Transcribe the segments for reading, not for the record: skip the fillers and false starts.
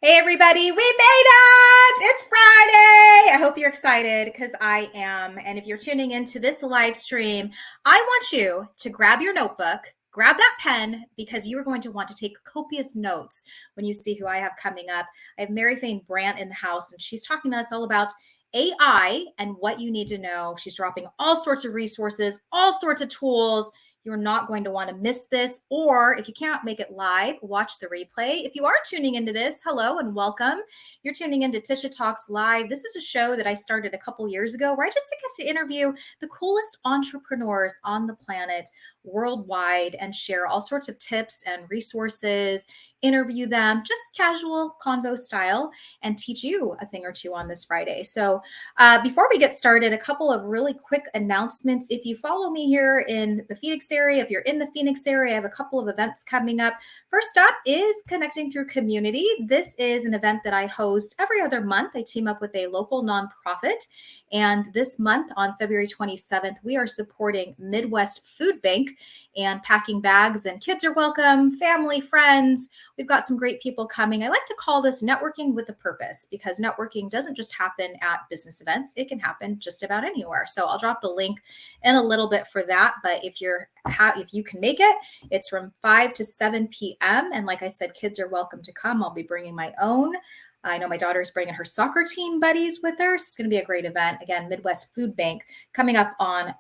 Hey everybody, we made it! It's Friday! I hope you're excited because I am. And if you're tuning into this live stream, I want you to grab your notebook, grab that pen, because you are going to want to take copious notes when you see who I have coming up. I have Mary Fain Brandt in the house, and she's talking to us all about AI and what you need to know. She's dropping all sorts of resources, all sorts of tools. You're not going to want to miss this. Or if you can't make it live, watch the replay. If you are tuning into this, hello and welcome. You're tuning into Tisha Talks Live. This is a show that I started a couple years ago where I just get to interview the coolest entrepreneurs on the planet worldwide and share all sorts of tips and resources, interview them, just casual convo style, and teach you a thing or two on this Friday. So before we get started, a couple of really quick announcements. If you follow me here in the Phoenix area, if you're in the Phoenix area, I have a couple of events coming up. First up is Connecting Through Community. This is an event that I host every other month. I team up with a local nonprofit. And this month on February 27th, we are supporting Midwest Food Bank and packing bags, and kids are welcome, family, friends. We've got some great people coming. I like to call this networking with a purpose, because networking doesn't just happen at business events. It can happen just about anywhere. So I'll drop the link in a little bit for that. But if you can make it, it's from 5 to 7 p.m. And like I said, kids are welcome to come. I'll be bringing my own. I know my daughter is bringing her soccer team buddies with her. So it's going to be a great event. Again, Midwest Food Bank coming up on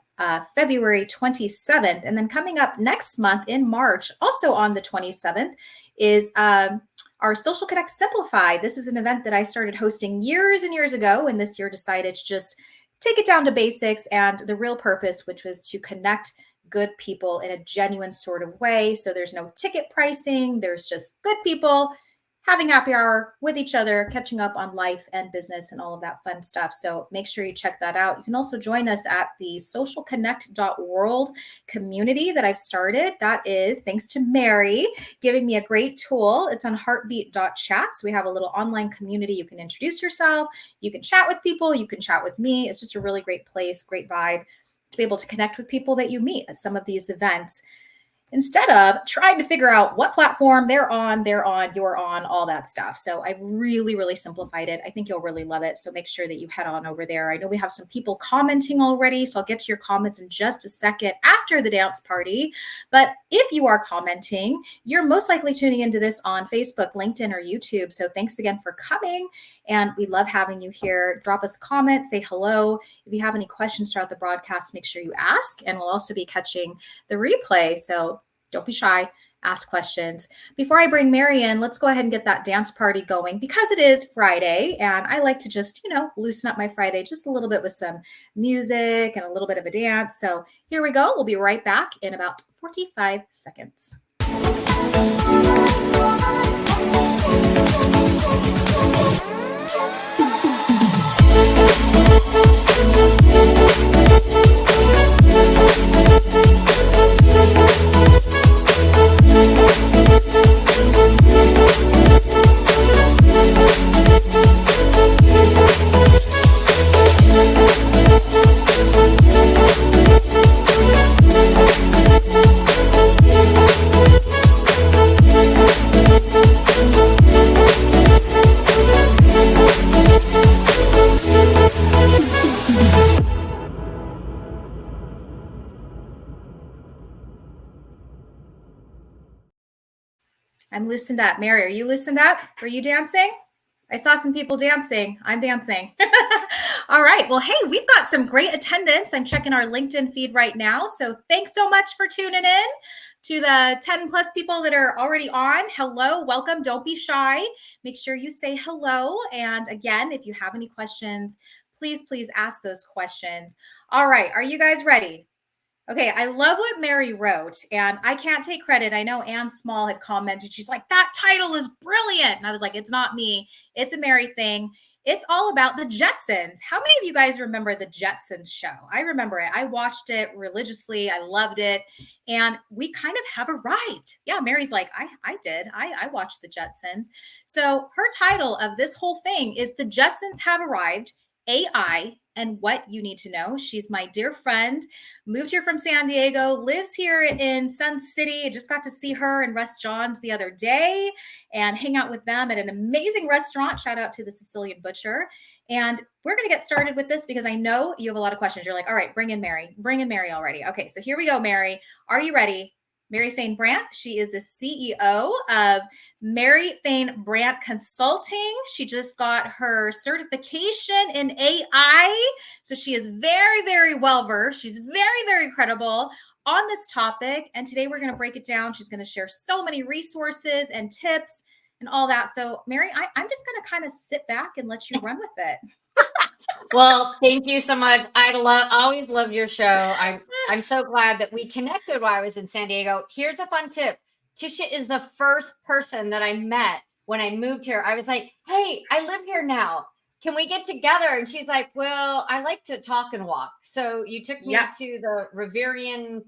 February 27th. And then coming up next month in March, also on the 27th, is our Social Connect Simplify. This is an event that I started hosting years and years ago, and this year decided to just take it down to basics and the real purpose, which was to connect good people in a genuine sort of way. So there's no ticket pricing. There's just good people having happy hour with each other, catching up on life and business and all of that fun stuff. So make sure you check that out. You can also join us at the socialconnect.world community that I've started. That is thanks to Mary giving me a great tool. It's on heartbeat.chat. So we have a little online community. You can introduce yourself. You can chat with people. You can chat with me. It's just a really great place, great vibe to be able to connect with people that you meet at some of these events, instead of trying to figure out what platform you're on, all that stuff. So I've really simplified it. I think you'll really love it. So make sure that you head on over there. I know we have some people commenting already, so I'll get to your comments in just a second after the dance party. But if you are commenting, you're most likely tuning into this on Facebook, LinkedIn, or YouTube. So thanks again for coming. And we love having you here. Drop us a comment, say hello. If you have any questions throughout the broadcast, make sure you ask. And we'll also be catching the replay. So don't be shy, ask questions. Before I bring Mary in, let's go ahead and get that dance party going, because it is Friday and I like to just, loosen up my Friday just a little bit with some music and a little bit of a dance. So here we go. We'll be right back in about 45 seconds. I'm loosened up. Mary, are you loosened up? Are you dancing? I saw some people dancing. I'm dancing. All right. Well, hey, we've got some great attendance. I'm checking our LinkedIn feed right now. So thanks so much for tuning in. To the 10 plus people that are already on, hello, welcome. Don't be shy. Make sure you say hello. And again, if you have any questions, please ask those questions. All right. Are you guys ready? Okay, I love what Mary wrote, and I can't take credit. I know Ann Small had commented. She's like, that title is brilliant. And I was like, it's not me. It's a Mary thing. It's all about the Jetsons. How many of you guys remember the Jetsons show? I remember it. I watched it religiously. I loved it. And we kind of have arrived. Yeah, Mary's like, I did. I watched the Jetsons. So her title of this whole thing is The Jetsons Have Arrived, AI and what you need to know. She's my dear friend, moved here from San Diego, lives here in Sun City. I just got to see her in Russ John's the other day and hang out with them at an amazing restaurant. Shout out to the Sicilian Butcher. And we're going to get started with this because I know you have a lot of questions. You're like, all right, bring in Mary. Bring in Mary already. Okay, so here we go, Mary. Are you ready? Mary Fain Brandt. She is the CEO of Mary Fain Brandt Consulting. She just got her certification in AI. So she is very, very well versed. She's very, very credible on this topic. And today we're going to break it down. She's going to share so many resources and tips and all that. So, Mary, I'm just going to kind of sit back and let you run with it. Well, thank you so much. Always loved your show. I'm so glad that we connected while I was in San Diego. Here's a fun tip. Tisha is the first person that I met when I moved here. I was like, hey, I live here now. Can we get together? And she's like, well, I like to talk and walk. So you took me to the Riverian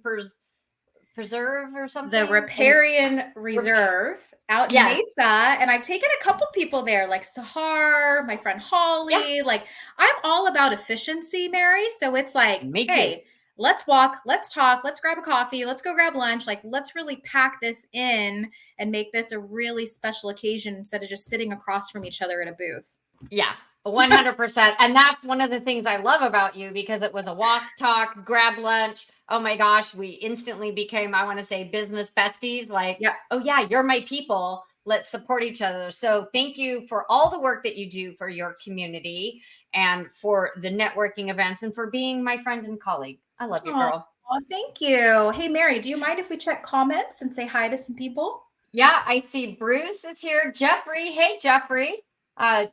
Preserve or something? The Riparian Reserve out in Mesa. And I've taken a couple people there, like Sahar, my friend Holly. Like, I'm all about efficiency, Mary. So it's like, hey, let's walk, let's talk, let's grab a coffee, let's go grab lunch. Like, let's really pack this in and make this a really special occasion instead of just sitting across from each other in a booth. Yeah. 100%. And that's one of the things I love about you, because it was a walk, talk, grab lunch. Oh my gosh, we instantly became, I want to say, business besties. Like, oh yeah, you're my people. Let's support each other. So thank you for all the work that you do for your community and for the networking events and for being my friend and colleague. I love you, girl. Oh, thank you. Hey, Mary, do you mind if we check comments and say hi to some people? Yeah, I see Bruce is here. Jeffrey. Hey, Jeffrey.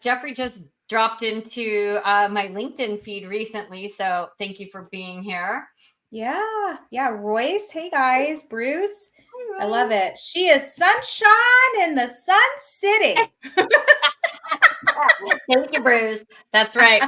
Jeffrey just dropped into my LinkedIn feed recently. So thank you for being here. Yeah. Royce. Hey guys, Bruce. I love it. She is sunshine in the Sun City. Thank you, Bruce. That's right.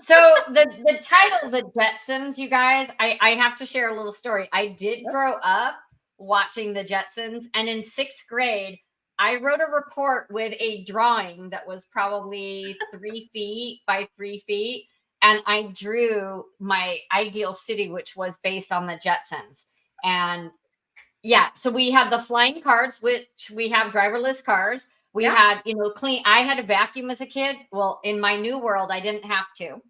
So the title, the Jetsons, you guys, I have to share a little story. I did grow up watching the Jetsons, and in 6th grade, I wrote a report with a drawing that was probably 3 feet by 3 feet. And I drew my ideal city, which was based on the Jetsons. And yeah, so we have the flying cars, which we have driverless cars. We had, clean. I had a vacuum as a kid. Well, in my new world, I didn't have to.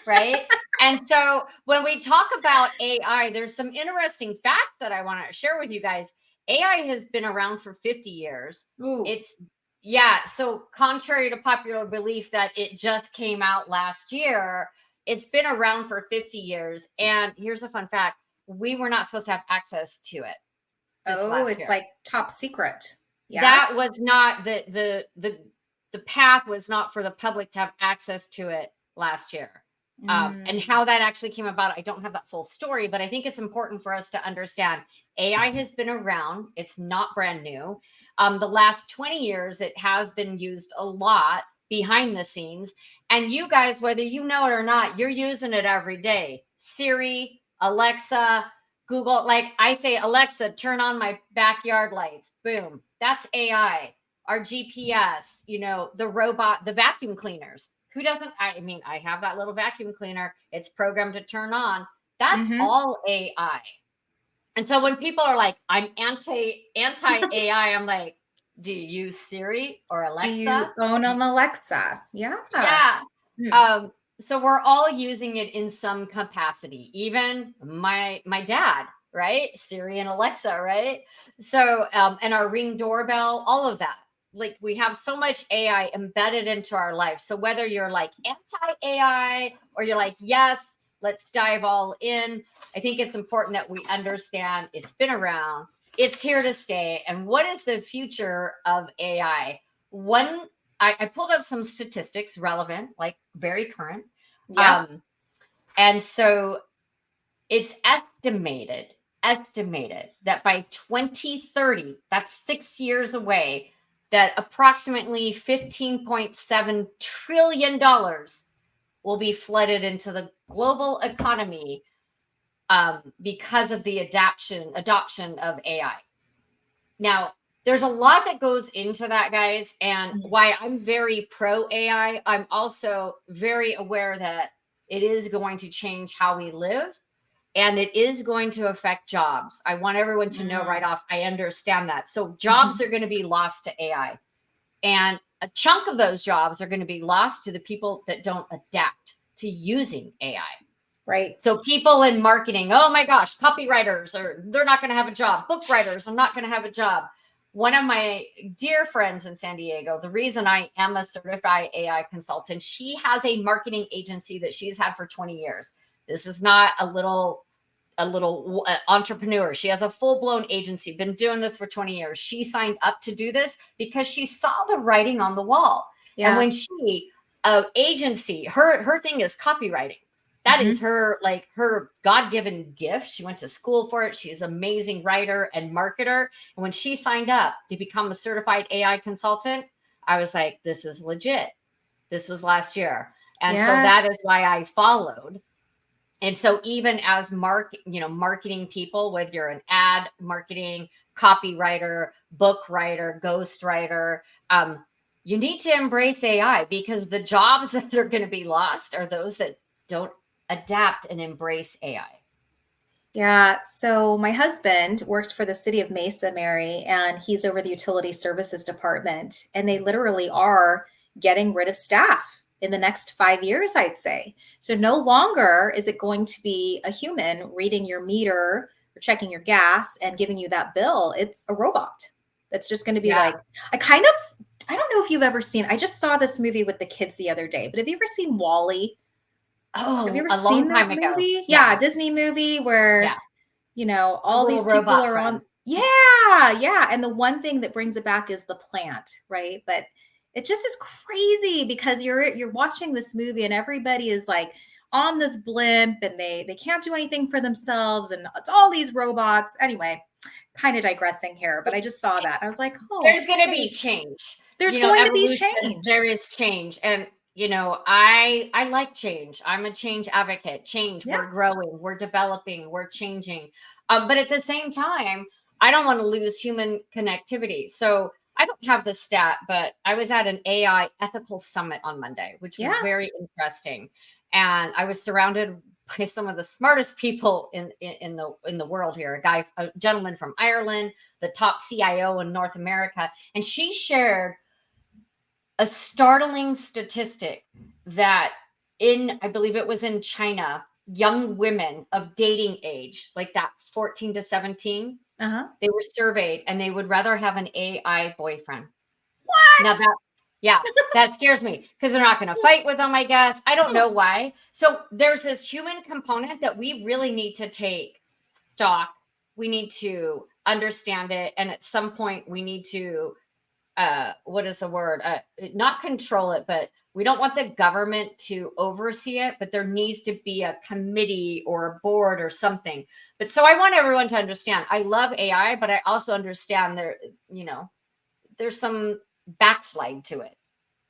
Right. And so when we talk about AI, there's some interesting facts that I want to share with you guys. AI has been around for 50 years. Ooh. So contrary to popular belief that it just came out last year, it's been around for 50 years. And here's a fun fact. We were not supposed to have access to it. It's like top secret. Yeah. That was not the path was not for the public to have access to it last year. And how that actually came about, I don't have that full story, but I think it's important for us to understand AI has been around. It's not brand new. The last 20 years, it has been used a lot behind the scenes. And you guys, whether you know it or not, you're using it every day. Siri, Alexa, Google, like I say, Alexa, turn on my backyard lights. Boom. That's AI. Our GPS, the robot, the vacuum cleaners. Who doesn't? I have that little vacuum cleaner. It's programmed to turn on. That's all AI. And so when people are like, I'm anti AI, I'm like, do you use Siri or Alexa? Do you own an Alexa? Yeah. Yeah. So we're all using it in some capacity. Even my dad, right? Siri and Alexa, right? So, and our Ring doorbell, all of that. Like, we have so much AI embedded into our life. So whether you're like anti-AI or you're like, yes, let's dive all in, I think it's important that we understand it's been around, it's here to stay. And what is the future of AI? I pulled up some statistics relevant, like very current. Yeah. And so it's estimated that by 2030, that's 6 years away, that approximately $15.7 trillion will be flooded into the global economy because of the adoption of AI. Now, there's a lot that goes into that, guys. And Mhm. why I'm very pro AI, I'm also very aware that it is going to change how we live and it is going to affect jobs. I want everyone to know right Mm. off, I understand that. So jobs Mhm. are going to be lost to AI. And a chunk of those jobs are going to be lost to the people that don't adapt to using AI. Right. So people in marketing, oh my gosh, copywriters, or they're not going to have a job. Book writers, I'm not going to have a job. One of my dear friends in San Diego, the reason I am a certified AI consultant, she has a marketing agency that she's had for 20 years. This is not a little entrepreneur. She has a full-blown agency, been doing this for 20 years. She signed up to do this because she saw the writing on the wall. And Yeah. when she agency, her thing is copywriting. That is Mhm. her God-given gift. She went to school for it. She's an amazing writer and marketer. And when she signed up to become a certified AI consultant, I was like, this is legit. This was last year. And so Yeah. that is why I followed. And so even as marketing people, whether you're an ad marketing, copywriter, book writer, ghost writer, you need to embrace AI because the jobs that are going to be lost are those that don't adapt and embrace AI. Yeah. So my husband works for the city of Mesa, Mary, and he's over the utility services department. And they literally are getting rid of staff in the next 5 years, I'd say. So no longer is it going to be a human reading your meter or checking your gas and giving you that bill. It's a robot that's just going to be Yeah. like, I don't know if you've ever seen, I just saw this movie with the kids the other day, but have you ever seen Wally? Have you Oh, ever a long seen that time ago. movie? Yeah, Yeah. Disney movie Yeah. where The all little these people robot are on. friend. Yeah, yeah. And the one thing that brings it back is the plant, right? But it just is crazy because you're watching this movie and everybody is like on this blimp and they can't do anything for themselves and it's all these robots. Anyway, kind of digressing here, but I just saw that. I was like, oh, There's going to be hey, change. there's going to be Evolution, change. there is change. And I like change. I'm a change advocate. Change, Yeah. we're growing, we're developing, we're changing. But at the same time, I don't want to lose human connectivity. So I don't have the stat, but I was at an AI ethical summit on Monday, which was Yeah. very interesting. And I was surrounded by some of the smartest people in the world here. A gentleman from Ireland, the top CIO in North America, and she shared a startling statistic that I believe it was in China, young women of dating age, like that 14 to 17, Uh-huh. they were surveyed and they would rather have an AI boyfriend. Now What? yeah, that scares me because they're not going to fight with them, I guess. I don't know why. So there's this human component that we really need to take stock. We need to understand it. And at some point, we need to what is the word, not control it, but we don't want the government to oversee it, but there needs to be a committee or a board or something. But so I want everyone to understand, I love AI, but I also understand there's some backslide to it.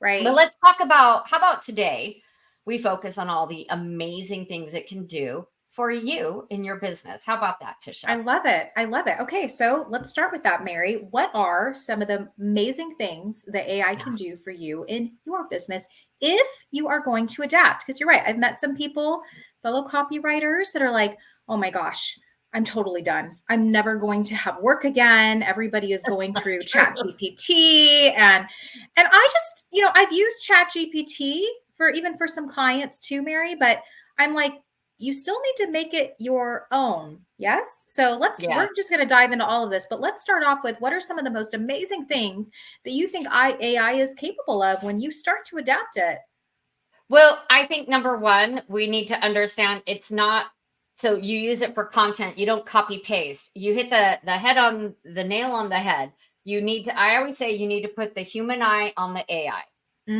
But Right. let's talk about, how about today we focus on all the amazing things it can do for you in your business. How about that, I Tisha? love it. I love it. Okay, so let's start with that, Mary. What are some of the amazing things that AI Yeah. can do for you in your business if you are going to adapt? Because you're right. I've met some people, fellow copywriters, that are like, oh my gosh, I'm totally done. I'm never going to have work again. Everybody is going through Chat True. GPT. And I just, I've used Chat GPT for some clients too, Mary, but I'm like, you still need to make it your own. Yes. So Yes. we're just going to dive into all of this, but let's start off with what are some of the most amazing things that you think AI is capable of when you start to adapt it? Well, I think number one, we need to understand it's not, so you use it for content. You don't copy paste. You hit the head on the nail on the head. I always say you need to put the human eye on the AI.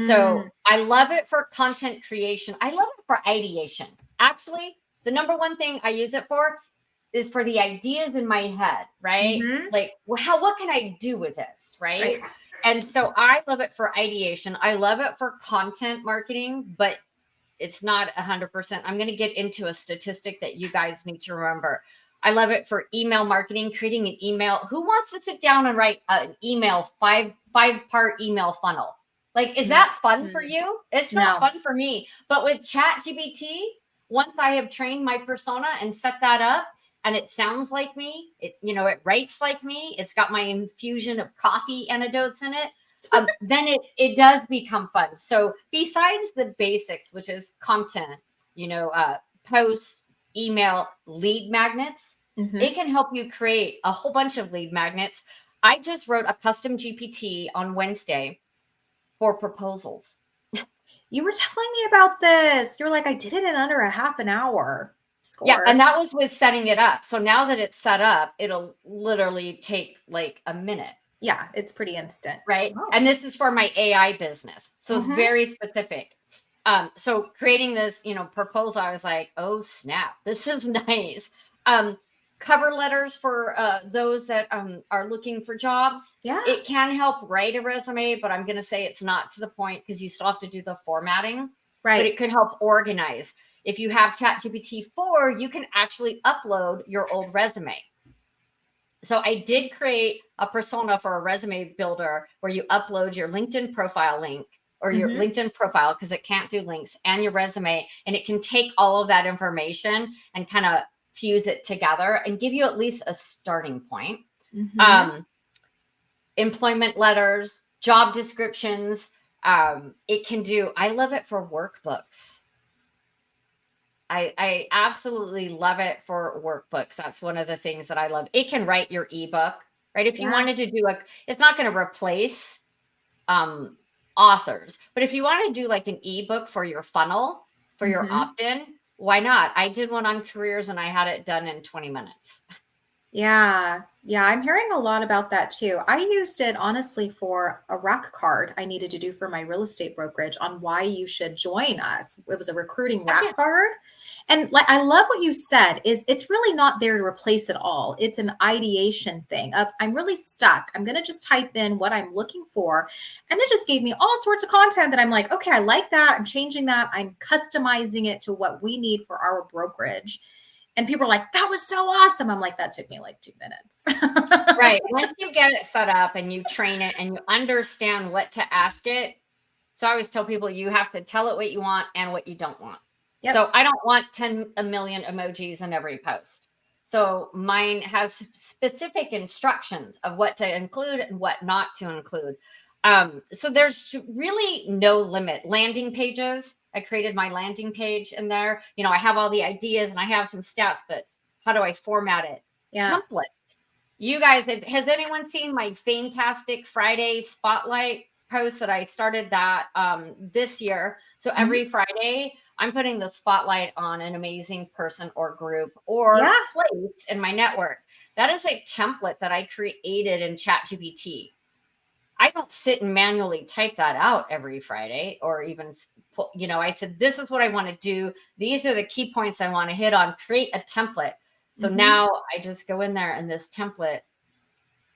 So Mm, I love it for content creation. I love it for ideation. Actually, the number one thing I use it for is for the ideas in my head, right? hmm. Like, well, what can I do with this, right? Right. And so I love it for ideation. I love it for content marketing, but it's not 100%. I'm going to get into a statistic that you guys need to remember. I love it for email marketing, creating an email. Who wants to sit down and write an email, five-part email funnel? Like, is that fun for you? It's not No. fun for me. But with ChatGPT, once I have trained my persona and set that up, and it sounds like me, it writes like me, it's got my infusion of coffee anecdotes in it, then it does become fun. So besides the basics, which is content, posts, email, lead magnets, it can help you create a whole bunch of lead magnets. I just wrote a custom GPT on Wednesday for proposals. You were telling me about this. You're like, I did it in under a half an hour. Score. Yeah, and that was with setting it up. So now that it's set up, it'll literally take like a minute. Yeah, it's pretty instant. Right. Oh. And this is for my AI business. So it's very specific. So creating this, proposal, I was like, oh, snap, this is nice. Cover letters for those that are looking for jobs. Yeah. It can help write a resume, but I'm going to say it's not to the point because you still have to do the formatting. Right. But it could help organize. If you have ChatGPT 4, you can actually upload your old resume. So I did create a persona for a resume builder where you upload your LinkedIn profile link or your LinkedIn profile, because it can't do links, and your resume, and it can take all of that information and kind of fuse it together and give you at least a starting point. Employment letters, job descriptions. It can do, I love it for workbooks. I absolutely love it for workbooks. That's one of the things that I love. It can write your ebook, right? If you wanted to do it's not going to replace authors, but if you want to do like an ebook for your funnel, for your opt-in, why not? I did one on careers and I had it done in 20 minutes. Yeah. I'm hearing a lot about that too. I used it honestly for a rack card I needed to do for my real estate brokerage on why you should join us. It was a recruiting rack card. And like, I love what you said is it's really not there to replace it all. It's an ideation thing of I'm really stuck. I'm going to just type in what I'm looking for. And it just gave me all sorts of content that I'm like, okay, I like that. I'm changing that. I'm customizing it to what we need for our brokerage. And people are like, that was so awesome. I'm like, that took me like 2 minutes. Right. Once you get it set up and you train it and you understand what to ask it. So I always tell people you have to tell it what you want and what you don't want. Yep. So I don't want 10 million emojis in every post. So mine has specific instructions of what to include and what not to include. So there's really no limit. Landing pages. I created my landing page in there. I have all the ideas and I have some stats, but how do I format it? Yeah. Template. You guys, has anyone seen my Fantastic Friday Spotlight post that I started that this year? So every Friday, I'm putting the spotlight on an amazing person or group or place in my network. That is a template that I created in ChatGPT. I don't sit and manually type that out every Friday or even, I said, this is what I want to do. These are the key points I want to hit on, create a template. So now I just go in there and this template,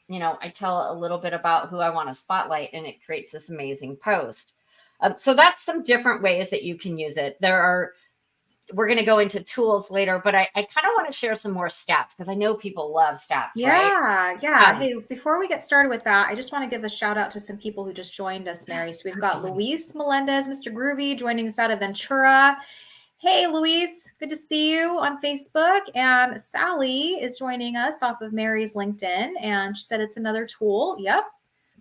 I tell a little bit about who I want to spotlight and it creates this amazing post. So that's some different ways that you can use it. We're going to go into tools later, but I kind of want to share some more stats because I know people love stats, right? Yeah. Hey, before we get started with that, I just want to give a shout out to some people who just joined us, Mary. So we've got Luis Melendez, Mr. Groovy, joining us out of Ventura. Hey, Luis, good to see you on Facebook. And Sally is joining us off of Mary's LinkedIn, and she said it's another tool. Yep.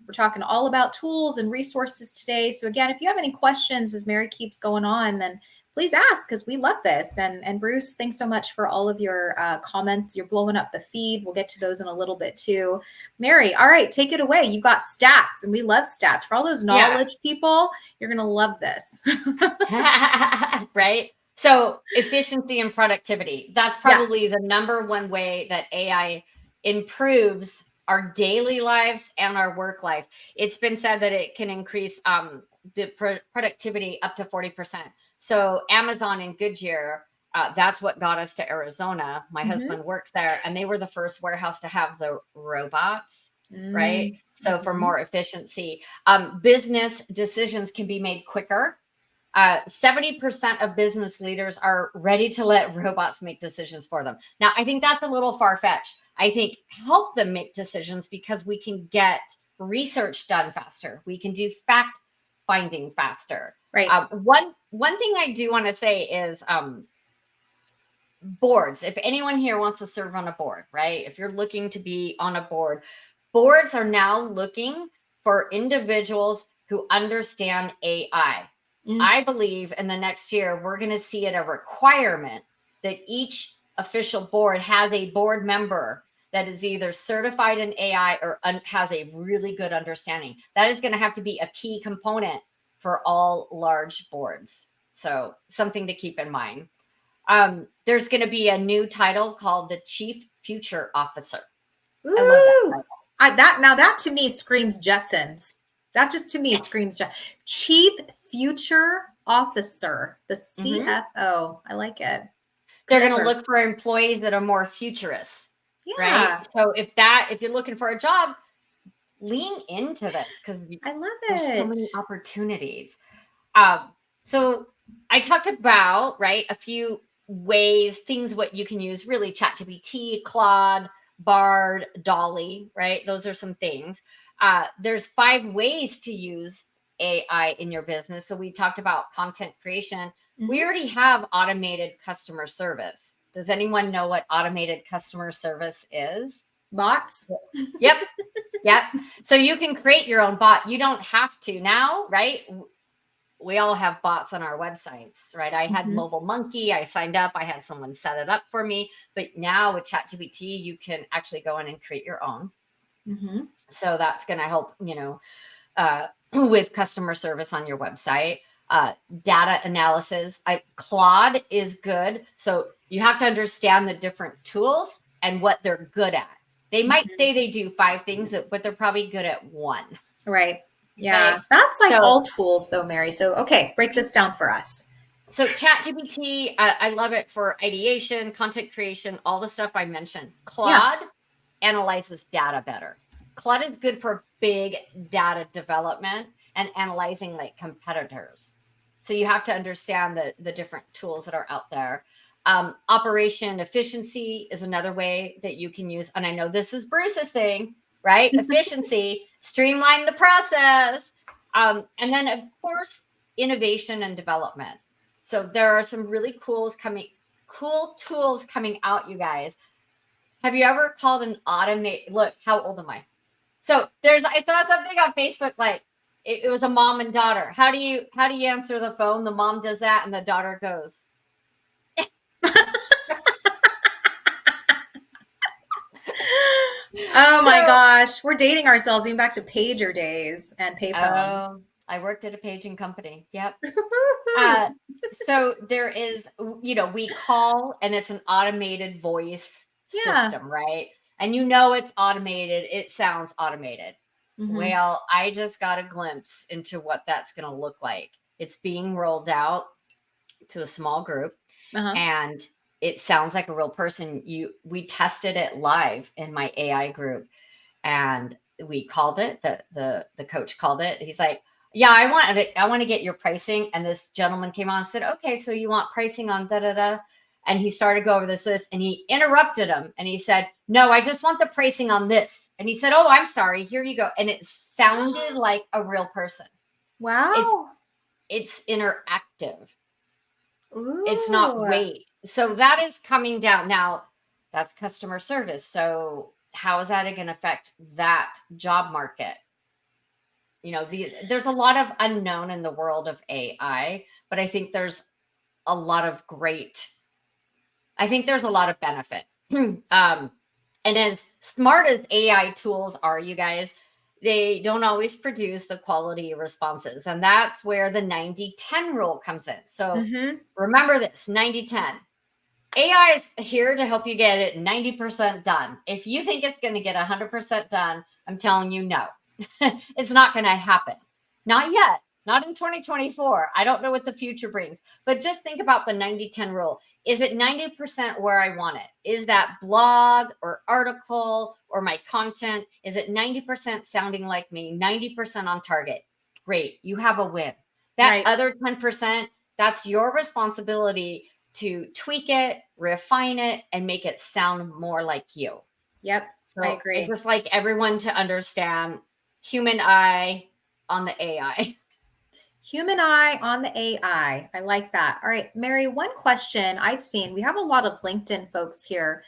We're talking all about tools and resources today. So again, if you have any questions as Mary keeps going on, then please ask because we love this. And Bruce, thanks so much for all of your comments. You're blowing up the feed. We'll get to those in a little bit too. Mary, all right, take it away. You've got stats and we love stats. For all those knowledge people, you're going to love this. Right? So efficiency and productivity. That's probably the number one way that AI improves our daily lives and our work life. It's been said that it can increase the productivity up to 40%. So Amazon and Goodyear, that's what got us to Arizona. My husband works there and they were the first warehouse to have the robots, right? So for more efficiency, business decisions can be made quicker. 70% of business leaders are ready to let robots make decisions for them. Now, I think that's a little far-fetched. I think help them make decisions because we can get research done faster. We can do fact finding faster. Right. One thing I do want to say is boards. If anyone here wants to serve on a board, right? If you're looking to be on a board, boards are now looking for individuals who understand AI. I believe in the next year, we're going to see it a requirement that each official board has a board member that is either certified in AI or has a really good understanding. That is going to have to be a key component for all large boards. So something to keep in mind. There's going to be a new title called the Chief Future Officer. Ooh, I love that title. That to me screams Jetsons. That just to me screams Chief Future Officer, the CFO. I like it. They're going to look for employees that are more futurist, right? So if you're looking for a job, lean into this because I love it. There's so many opportunities. So I talked about, right, a few ways, things what you can use, really ChatGPT, Claude, Bard, Dolly, right? Those are some things. There's 5 ways to use AI in your business. So we talked about content creation. We already have automated customer service. Does anyone know what automated customer service is? Bots. Yep. Yep. So you can create your own bot. You don't have to now, right? We all have bots on our websites, right? I had Mobile Monkey. I signed up. I had someone set it up for me. But now with ChatGPT, you can actually go in and create your own. So that's going to help, with customer service on your website. Data analysis. Claude is good. So you have to understand the different tools and what they're good at. They might say they do 5 things, but they're probably good at 1. Right. Yeah. Okay. That's like all tools though, Mary. So, okay, break this down for us. So ChatGPT, I love it for ideation, content creation, all the stuff I mentioned. Claude analyzes data better. Claude is good for big data development and analyzing like competitors. So you have to understand the different tools that are out there. Operation efficiency is another way that you can use. And I know this is Bruce's thing, right? Efficiency, streamline the process. And then of course, innovation and development. So there are some really cool tools coming out, you guys. Have you ever called an automate? Look, how old am I? So I saw something on Facebook, like it was a mom and daughter. How do you answer the phone? The mom does that and the daughter goes. Oh my gosh. We're dating ourselves even back to pager days and payphones. I worked at a paging company. Yep. So there is, we call and it's an automated voice system, right? And it's automated. It sounds automated. Well, I just got a glimpse into what that's going to look like. It's being rolled out to a small group and it sounds like a real person. We tested it live in my AI group and we called it, the coach called it. He's like, yeah, I want to get your pricing. And this gentleman came on and said, okay, so you want pricing on da-da-da. And he started to go over this list and he interrupted him. And he said, no, I just want the pricing on this. And he said, oh, I'm sorry. Here you go. And it sounded like a real person. Wow. It's interactive. Ooh. It's not wait. So that is coming down. Now, that's customer service. So how is that going to affect that job market? There's a lot of unknown in the world of AI, but I think there's a lot of benefit. And as smart as AI tools are, you guys, they don't always produce the quality responses. And that's where the 90-10 rule comes in. So remember this, 90-10. AI is here to help you get it 90% done. If you think it's going to get 100% done, I'm telling you, no. It's not going to happen. Not yet. Not in 2024. I don't know what the future brings, but just think about the 90-10 rule. Is it 90% where I want it? Is that blog or article or my content? Is it 90% sounding like me, 90% on target? Great. You have a win. That Right. other 10%, that's your responsibility to tweak it, refine it, and make it sound more like you. Yep. I So I agree. just like everyone to understand human eye on the AI. Human eye on the AI. I like that. All right, Mary, one question I've seen. We have a lot of LinkedIn folks here.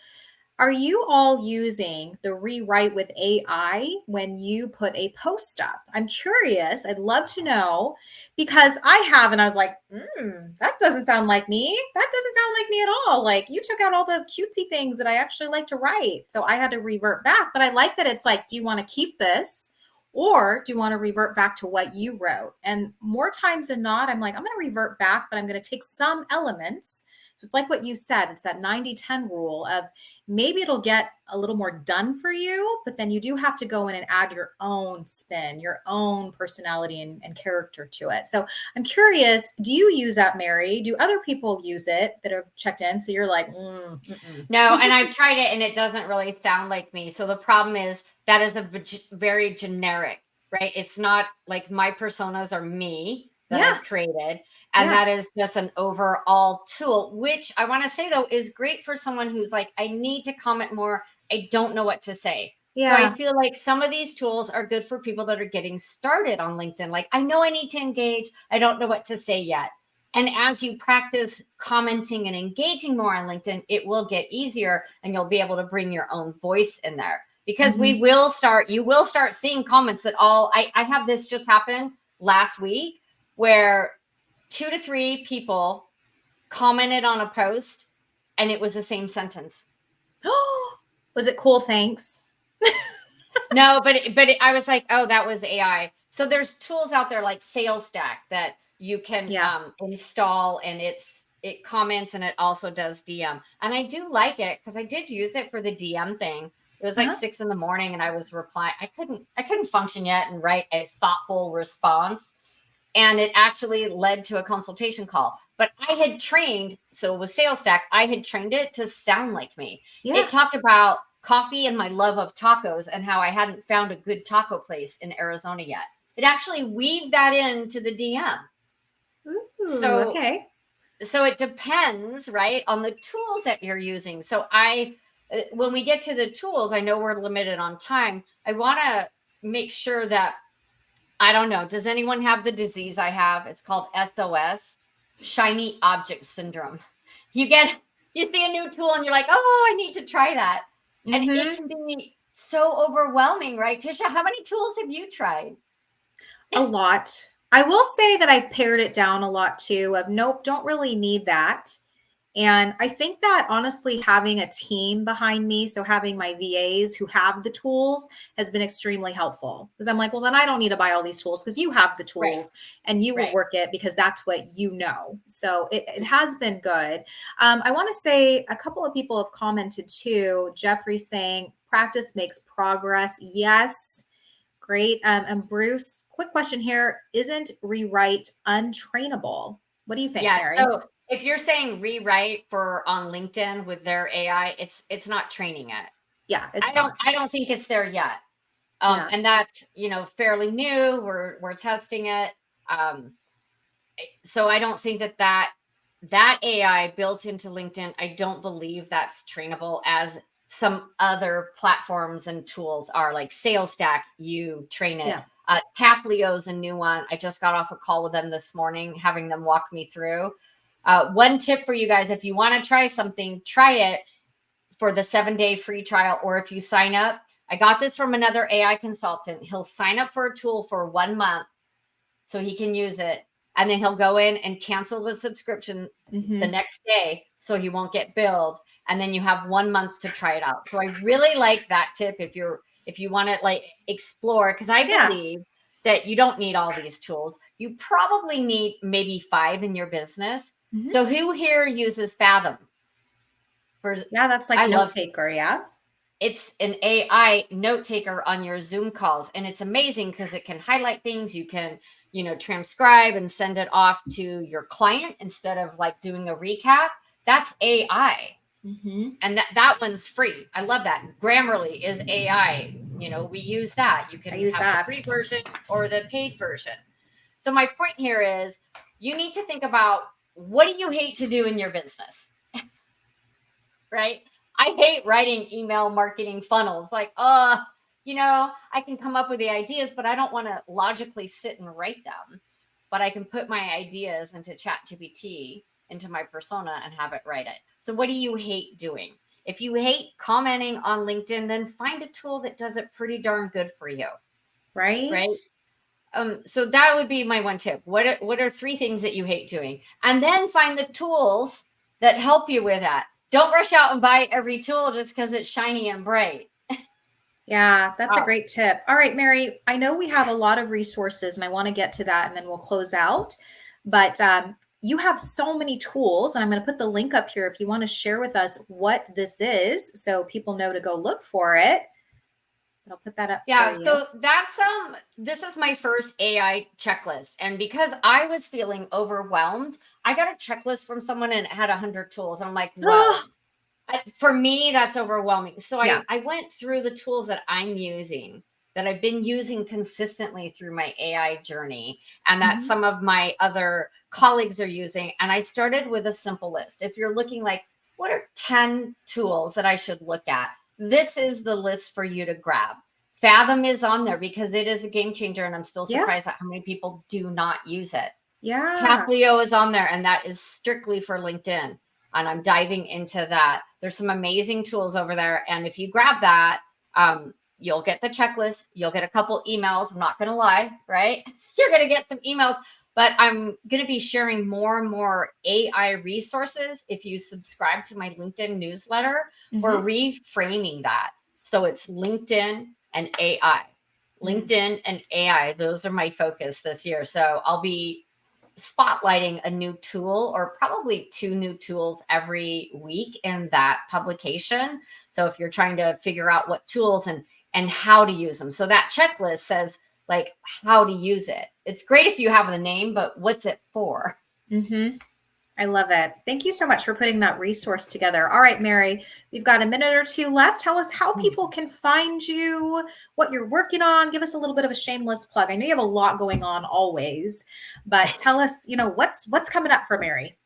Are you all using the rewrite with AI when you put a post up? I'm curious. I'd love to know because I have, and I was like, that doesn't sound like me. That doesn't sound like me at all. Like you took out all the cutesy things that I actually like to write. So I had to revert back. But I like that it's like, do you want to keep this? Or do you want to revert back to what you wrote? And more times than not, I'm like, I'm going to revert back, but I'm going to take some elements. It's like what you said, it's that 90-10 rule of maybe it'll get a little more done for you, but then you do have to go in and add your own spin, your own personality and character to it. So I'm curious, do you use that, Mary? Do other people use it that have checked in? So you're like, mm-mm. No, and I've tried it and it doesn't really sound like me. So the problem is that is a very generic, right? It's not like my personas are me that Yeah, I've created. And yeah, that is just an overall tool, which I want to say though is great for someone who's like, I need to comment more. I don't know what to say. So I yeah. feel like some of these tools are good for people that are getting started on LinkedIn. Like, I know I need to engage. I don't know what to say yet. And as you practice commenting and engaging more on LinkedIn, it will get easier and you'll be able to bring your own voice in there because Mhm. you will start seeing comments that I have this just happen last week where 2 to 3 people commented on a post and it was the same sentence. Was it cool? Thanks. No, I was like, oh, that was AI. So there's tools out there like Sales Stack that you can Yeah. install, and it comments and it also does DM. And I do like it because I did use it for the DM thing. It was like Uh-huh. 6 in the morning, and I was replying. I couldn't function yet and write a thoughtful response, and it actually led to a consultation call. But I had trained, so with Sales Stack, I had trained it to sound like me. Yeah. It talked about coffee and my love of tacos and how I hadn't found a good taco place in Arizona yet. It actually weaved that into the DM. Ooh, So okay. so it depends, right, on the tools that you're using. So when we get to the tools, I know we're limited on time. I want to make sure that I don't know, does anyone have the disease I have? It's called SOS, shiny object syndrome. You see a new tool and you're like, "Oh, I need to try that." And it Mm-hmm. can be so overwhelming, right? Tisha, how many tools have you tried? A lot. I will say that I've pared it down a lot too of nope, don't really need that. And I think that honestly, having a team behind me, so having my VAs who have the tools has been extremely helpful because I'm like, well, then I don't need to buy all these tools because you have the Right, tools and you will right. work it because that's what you know. So it has been good. I want to say a couple of people have commented too. Jeffrey saying practice makes progress. Yes. Great. And Bruce, quick question here. Isn't rewrite untrainable? What do you think, Yeah, Mary? so if you're saying rewrite for on LinkedIn with their AI, it's not training it. Yeah, I it's don't not. I don't think it's there yet. Yeah. And that's, fairly new. We're testing it. Um, so I don't think that AI built into LinkedIn, I don't believe that's trainable as some other platforms and tools are like Sales Stack, you train it. Yeah. Taplio's a new one. I just got off a call with them this morning, having them walk me through. One tip for you guys, if you want to try something, try it for the 7-day free trial. Or if you sign up, I got this from another AI consultant. He'll sign up for a tool for 1 month so he can use it. And then he'll go in and cancel the subscription the Hmm. next day so he won't get billed. And then you have 1 month to try it out. So I really like that tip if you want to like explore, because I Yeah. believe that you don't need all these tools. You probably need maybe 5 in your business. Hmm. So who here uses Fathom? For Yeah, that's like I note love taker. Yeah. it's an AI note taker on your Zoom calls. And it's amazing because it can highlight things. You can, transcribe and send it off to your client instead of like doing a recap. That's AI. Hmm. And that one's free. I love that. Grammarly is AI. We use that. You I can use have the that. free version or the paid version. So my point here is you need to think about, what do you hate to do in your business? Right? I hate writing email marketing funnels. Like, I can come up with the ideas, but I don't want to logically sit and write them. But I can put my ideas into ChatGPT, into my persona, and have it write it. So what do you hate doing? If you hate commenting on LinkedIn, then find a tool that does it pretty darn good for you. Right? Right? So that would be my one tip. What are 3 things that you hate doing? And then find the tools that help you with that. Don't rush out and buy every tool just because it's shiny and bright. Yeah, that's a great tip. All right, Mary, I know we have a lot of resources and I want to get to that and then we'll close out. But you have so many tools, and I'm going to put the link up here if you want to share with us what this is so people know to go look for it. I'll put that up for you. So that's this is my first AI checklist. And because I was feeling overwhelmed, I got a checklist from someone and it had 100 tools. I'm like, whoa. For me, that's overwhelming. So Yeah. I went through the tools that I'm using, that I've been using consistently through my AI journey, and that some of my other colleagues are using. And I started with a simple list. If you're looking like, what are 10 tools that I should look at? This is the list for you to grab. Fathom is on there because it is a game changer, and I'm still surprised at how many people do not use it. Yeah. Taplio is on there, and that is strictly for LinkedIn. And I'm diving into that. There's some amazing tools over there. And if you grab that, you'll get the checklist. You'll get a couple emails. I'm not going to lie, right? You're going to get some emails, but I'm going to be sharing more and more AI resources. If you subscribe to my LinkedIn newsletter, we're reframing that. So it's LinkedIn and AI. LinkedIn and AI. Those are my focus this year. So I'll be spotlighting a new tool, or probably 2 new tools every week in that publication. So if you're trying to figure out what tools and how to use them. So that checklist says like how to use it. It's great if you have the name, but what's it for? I love it. Thank you so much for putting that resource together. All right, Mary, we've got a minute or 2 left. Tell us how people can find you, what you're working on. Give us a little bit of a shameless plug. I know you have a lot going on always, but tell us, what's coming up for Mary.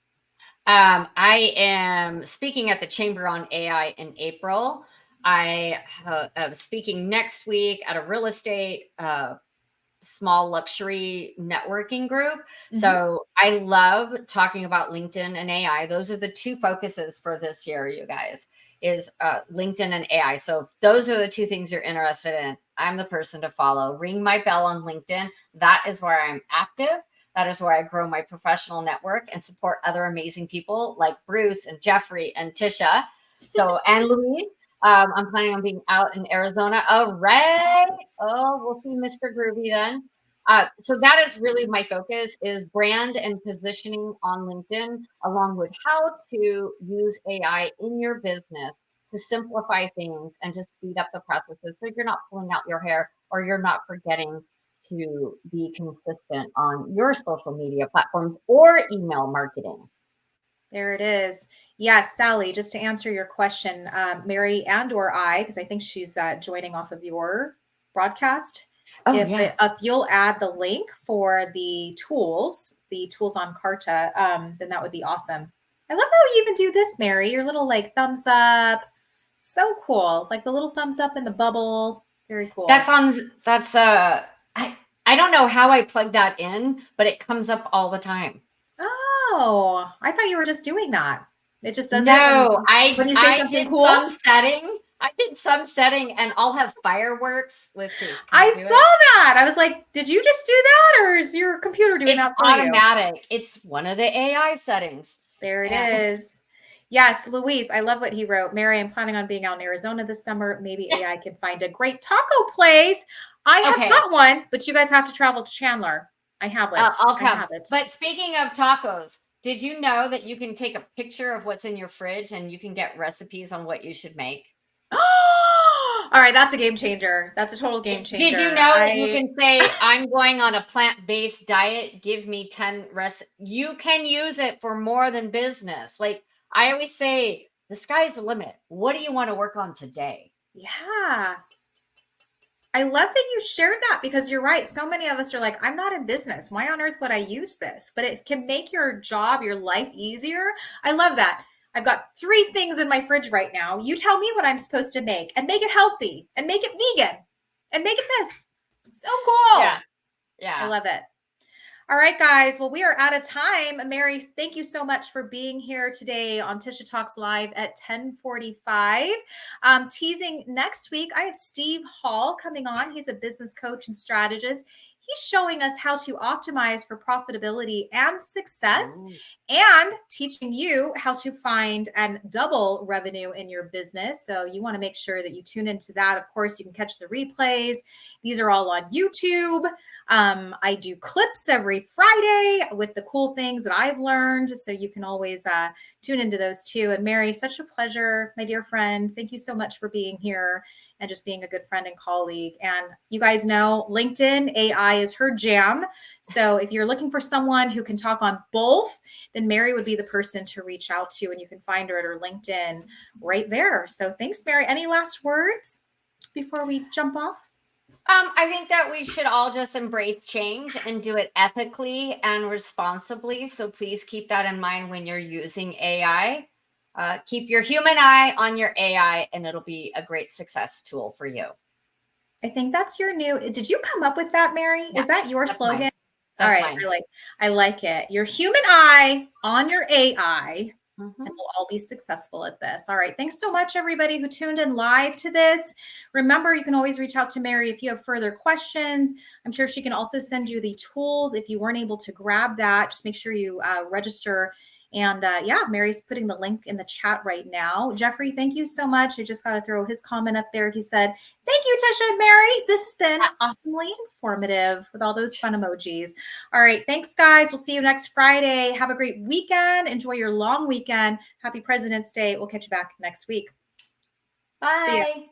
I am speaking at the Chamber on AI in April. I am speaking next week at a real estate small luxury networking group. So I love talking about LinkedIn and AI. Those are the 2 focuses for this year, you guys, is LinkedIn and AI. So if those are the 2 things you're interested in, I'm the person to follow. Ring my bell on LinkedIn. That is where I'm active. That is where I grow my professional network and support other amazing people like Bruce and Jeffrey and Tisha. So, and Louise. I'm planning on being out in Arizona. All right. Oh, we'll see Mr. Groovy then. So that is really my focus, is brand and positioning on LinkedIn, along with how to use AI in your business to simplify things and to speed up the processes so you're not pulling out your hair or you're not forgetting to be consistent on your social media platforms or email marketing. There it is. Yes, Sally, just to answer your question, Mary and or I, because I think she's joining off of your broadcast. If you'll add the link for the tools on Carta, then that would be awesome. I love how you even do this, Mary. Your little like thumbs up. So cool. Like the little thumbs up in the bubble. Very cool. I don't know how I plug that in, but it comes up all the time. Oh, I thought you were just doing that. It just does No, it when you say something cool. I did some setting and I'll have fireworks. Let's see. I saw that. I was like, did you just do that, or is your computer doing that for you? It's automatic. It's one of the AI settings. There it is. Yes, Luis, I love what he wrote. Mary, I'm planning on being out in Arizona this summer. Maybe AI can find a great taco place. I have got one, but you guys have to travel to Chandler. I have it. I'll come. I have it. But speaking of tacos, did you know that you can take a picture of what's in your fridge and you can get recipes on what you should make? All right, that's a game changer. That's a total game changer. Did you know that you can say, I'm going on a plant-based diet, give me 10 recipes? You can use it for more than business. Like I always say, the sky's the limit. What do you want to work on today? Yeah. I love that you shared that because you're right. So many of us are like, I'm not in business. Why on earth would I use this? But it can make your job, your life easier. I love that. I've got 3 things in my fridge right now. You tell me what I'm supposed to make and make it healthy and make it vegan and make it this. So Yeah. cool. I Yeah. love it. All right, guys. Well, we are out of time. Mary, thank you so much for being here today on Tisha Talks Live at 10:45. Teasing next week, I have Steve Hall coming on. He's a business coach and strategist. He's showing us how to optimize for profitability and success and teaching you how to find and double revenue in your business. So you want to make sure that you tune into that. Of course, you can catch the replays. These are all on YouTube. I do clips every Friday with the cool things that I've learned. So you can always tune into those too. And Mary, such a pleasure, my dear friend. Thank you so much for being here and just being a good friend and colleague. And you guys know LinkedIn AI is her jam. So if you're looking for someone who can talk on both, then Mary would be the person to reach out to. And you can find her at her LinkedIn right there. So thanks, Mary. Any last words before we jump off? I think that we should all just embrace change and do it ethically and responsibly. So please keep that in mind when you're using AI. Keep your human eye on your AI, and it'll be a great success tool for you. I think that's your new. Did you come up with that, Mary? Yeah, Is that your that's slogan? mine. All That's right, mine. I like it. Your human eye on your AI, and Mhm. we'll all be successful at this. All right. Thanks so much, everybody who tuned in live to this. Remember, you can always reach out to Mary if you have further questions. I'm sure she can also send you the tools if you weren't able to grab that. Just make sure you register. And yeah, Mary's putting the link in the chat right now. Jeffrey, thank you so much. I just got to throw his comment up there. He said, thank you, Tisha and Mary. This has been awesomely informative with all those fun emojis. All right. Thanks, guys. We'll see you next Friday. Have a great weekend. Enjoy your long weekend. Happy President's Day. We'll catch you back next week. See ya. Bye.